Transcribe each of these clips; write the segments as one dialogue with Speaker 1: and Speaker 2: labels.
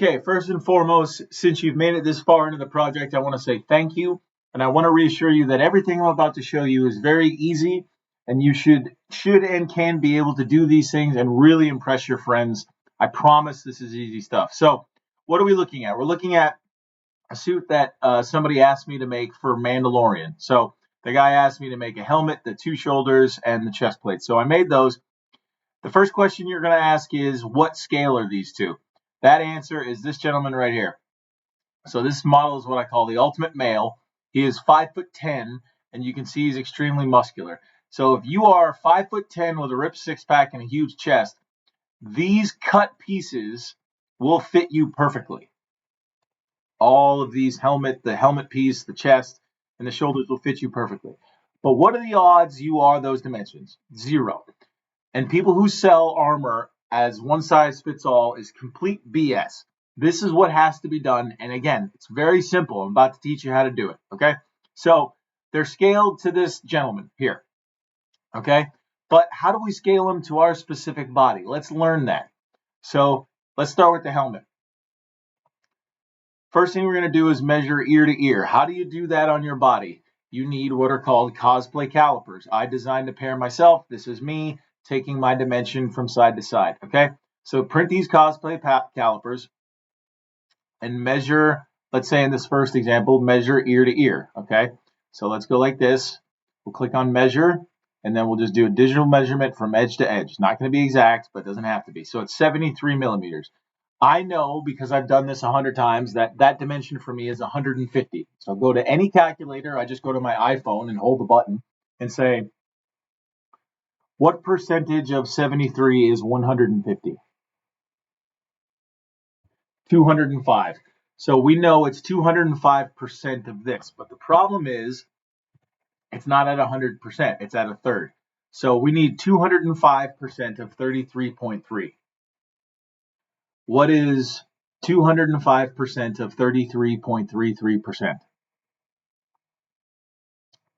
Speaker 1: Okay, first and foremost, since you've made it this far into the project, I want to say thank you. And I want to reassure you that everything I'm about to show you is very easy, and you should and can be able to do these things and really impress your friends. I promise this is easy stuff. So, what are we looking at? We're looking at a suit that somebody asked me to make for Mandalorian. So, the guy asked me to make a helmet, the two shoulders, and the chest plate. So, I made those. The first question you're going to ask is, what scale are these two? That answer is this gentleman right here. So this model is what I call the ultimate male. He is 5'10", and you can see he's extremely muscular. So if you are 5'10" with a ripped six pack and a huge chest, these cut pieces will fit you perfectly. All of these the helmet piece, the chest, and the shoulders will fit you perfectly. But what are the odds you are those dimensions? 0. And people who sell armor as one size fits all is complete BS. This is what has to be done. And again, it's very simple. I'm about to teach you how to do it. Okay. So they're scaled to this gentleman here. Okay. But how do we scale them to our specific body? Let's learn that. So let's start with the helmet. First thing we're going to do is measure ear to ear. How do you do that on your body? You need what are called cosplay calipers. I designed a pair myself. This is me taking my dimension from side to side. Okay. So print these cosplay calipers and measure, let's say in this first example, measure ear to ear. Okay. So let's go like this. We'll click on measure, and then we'll just do a digital measurement from edge to edge. Not going to be exact, but it doesn't have to be. So it's 73 millimeters. I know, because I've done this 100 times, that that dimension for me is 150. So I'll go to any calculator. I just go to my iPhone and hold the button and say, what percentage of 73 is 150? 205. So we know it's 205% of this. But the problem is it's not at 100%. It's at a third. So we need 205% of 33.3. What is 205% of 33.33%?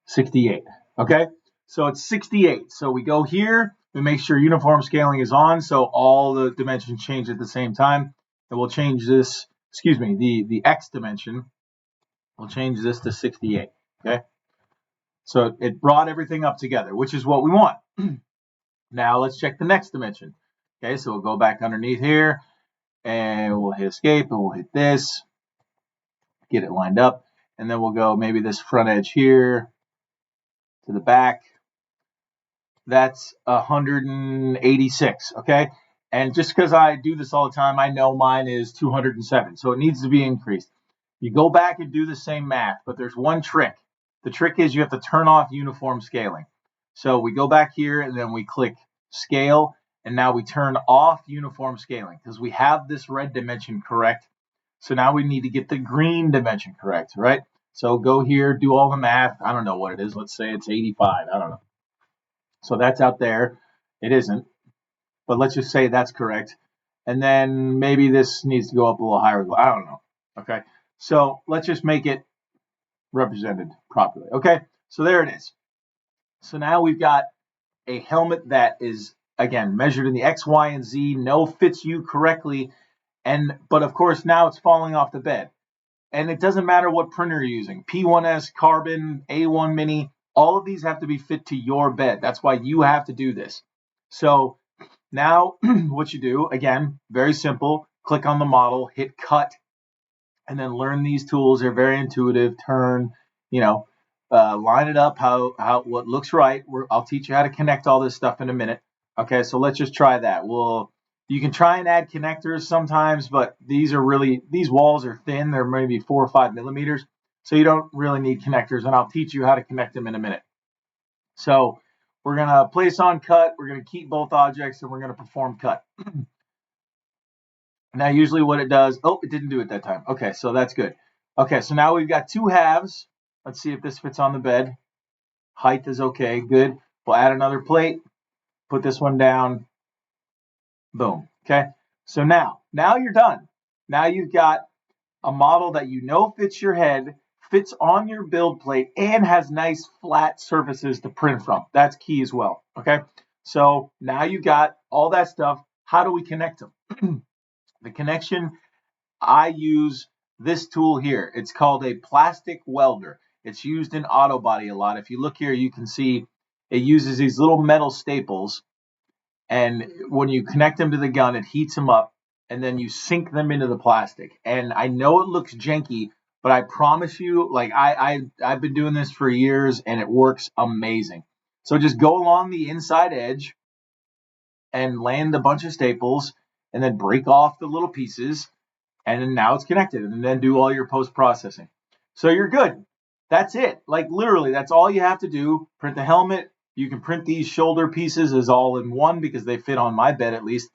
Speaker 1: 68. Okay, so it's 68. So we go here, we make sure uniform scaling is on, so all the dimensions change at the same time. And we'll change this, the X dimension, we'll change this to 68. Okay, so it brought everything up together, which is what we want. Now let's check the next dimension. Okay, so we'll go back underneath here, and we'll hit escape, and we'll hit this, get it lined up, and then we'll go maybe this front edge here to the back. That's 186. Okay, and just because I do this all the time, I know mine is 207, so it needs to be increased. You go back and do the same math, but there's one trick. The trick is you have to turn off uniform scaling. So we go back here, and then we click scale, and now we turn off uniform scaling because we have this red dimension correct. So now we need to get the green dimension correct, right? So go here, do all the math. I don't know what it is. Let's say it's 85. I don't know. So that's out there. It isn't. But let's just say that's correct. And then maybe this needs to go up a little higher. I don't know. Okay. So let's just make it represented properly. Okay. So there it is. So now we've got a helmet that is, again, measured in the X, Y, and Z. No fits you correctly. But of course, now it's falling off the bed. And it doesn't matter what printer you're using. P1S, Carbon, A1 Mini. All of these have to be fit to your bed. That's why you have to do this. So now what you do, again, very simple. Click on the model, hit cut, and then learn these tools. They're very intuitive. Turn, line it up what looks right. I'll teach you how to connect all this stuff in a minute. Okay, so let's just try that. You can try and add connectors sometimes, but these walls are thin. They're maybe 4 or 5 millimeters. So you don't really need connectors, and I'll teach you how to connect them in a minute. So we're going to place on cut. We're going to keep both objects, and we're going to perform cut. Now, usually what it does, it didn't do it that time. Okay, so that's good. Okay, so now we've got two halves. Let's see if this fits on the bed. Height is okay, good. We'll add another plate, put this one down. Boom. Okay, so now you're done. Now you've got a model that you know fits your head, fits on your build plate, and has nice flat surfaces to print from. That's key as well. Okay, so now you've got all that stuff. How do we connect them? The connection, I use this tool here. It's called a plastic welder. It's used in auto body a lot. If you look here, you can see it uses these little metal staples, and when you connect them to the gun, it heats them up, and then you sink them into the plastic. And I know it looks janky, but I promise you, like I've been doing this for years, and it works amazing. So just go along the inside edge and land a bunch of staples, and then break off the little pieces, and then now it's connected, and then do all your post processing. So you're good. That's it. Like literally, that's all you have to do. Print the helmet. You can print these shoulder pieces as all in one because they fit on my bed at least.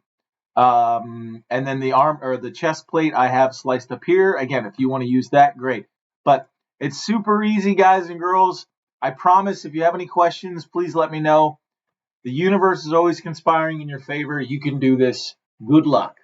Speaker 1: And then the arm or the chest plate I have sliced up here. Again, if you want to use that, great. But it's super easy, guys and girls. I promise if you have any questions, please let me know. The universe is always conspiring in your favor. You can do this. Good luck.